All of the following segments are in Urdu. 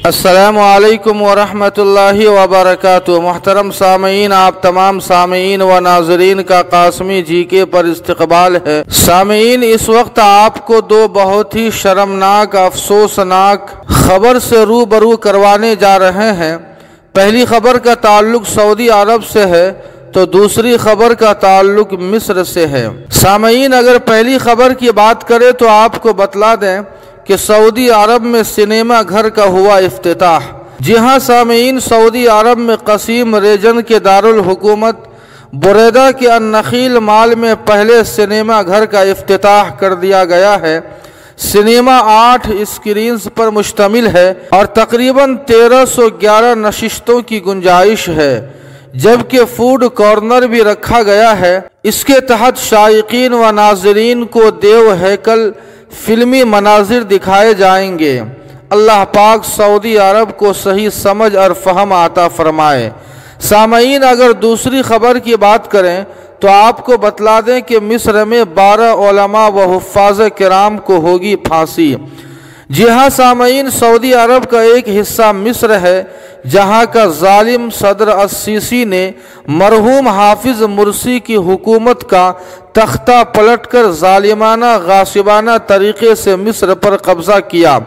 السلام علیکم ورحمۃ اللہ وبرکاتہ۔ محترم سامعین، آپ تمام سامعین و ناظرین کا قاسمی جی کے پر استقبال ہے۔ سامعین، اس وقت آپ کو دو بہت ہی شرمناک افسوسناک خبر سے روبرو کروانے جا رہے ہیں۔ پہلی خبر کا تعلق سعودی عرب سے ہے تو دوسری خبر کا تعلق مصر سے ہے۔ سامعین، اگر پہلی خبر کی بات کریں تو آپ کو بتلا دیں کہ سعودی عرب میں سنیما گھر کا ہوا افتتاح۔ جی ہاں سامعین، سعودی عرب میں قصیم ریجن کے دارالحکومت بریدہ کے النخیل مال میں پہلے سنیما گھر کا افتتاح کر دیا گیا ہے۔ سنیما 8 اسکرینز پر مشتمل ہے اور تقریباً 1311 نشستوں کی گنجائش ہے، جبکہ فوڈ کارنر بھی رکھا گیا ہے۔ اس کے تحت شائقین و ناظرین کو دیو ہیکل فلمی مناظر دکھائے جائیں گے۔ اللہ پاک سعودی عرب کو صحیح سمجھ اور فہم عطا فرمائے۔ سامعین، اگر دوسری خبر کی بات کریں تو آپ کو بتلا دیں کہ مصر میں 12 علماء و حفاظ کرام کو ہوگی پھانسی۔ جی ہاں سامعین، سعودی عرب کا ایک حصہ مصر ہے جہاں کا ظالم صدر السیسی نے مرحوم حافظ مرسی کی حکومت کا تختہ پلٹ کر ظالمانہ غاصبانہ طریقے سے مصر پر قبضہ کیا۔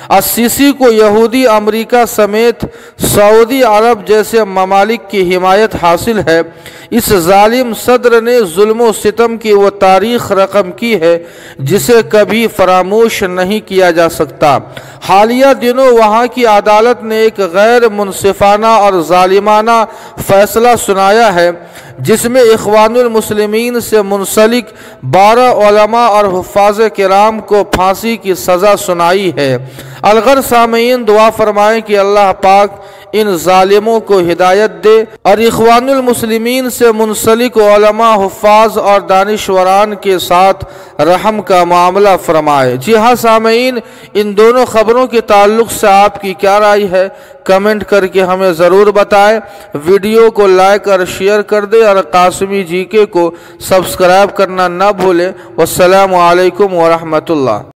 السیسی کو یہودی امریکہ سمیت سعودی عرب جیسے ممالک کی حمایت حاصل ہے۔ اس ظالم صدر نے ظلم و ستم کی وہ تاریخ رقم کی ہے جسے کبھی فراموش نہیں کیا جا سکتا۔ حالیہ دنوں وہاں کی عدالت نے ایک غیر منصفانہ اور ظالمانہ فیصلہ سنایا ہے جس میں اخوان المسلمین سے منسلک 12 علماء اور حفاظ کرام کو پھانسی کی سزا سنائی ہے۔ الغرض سامعین، دعا فرمائیں کہ اللہ پاک ان ظالموں کو ہدایت دے اور اخوان المسلمین سے منسلک علماء، حفاظ اور دانشوران کے ساتھ رحم کا معاملہ فرمائے۔ جی ہاں سامعین، ان دونوں خبروں کے تعلق سے آپ کی کیا رائے ہے؟ کمنٹ کر کے ہمیں ضرور بتائیں۔ ویڈیو کو لائک اور شیئر کر دیں اور قاسمی جی کے کو سبسکرائب کرنا نہ بھولیں۔ والسلام علیکم ورحمۃ اللہ۔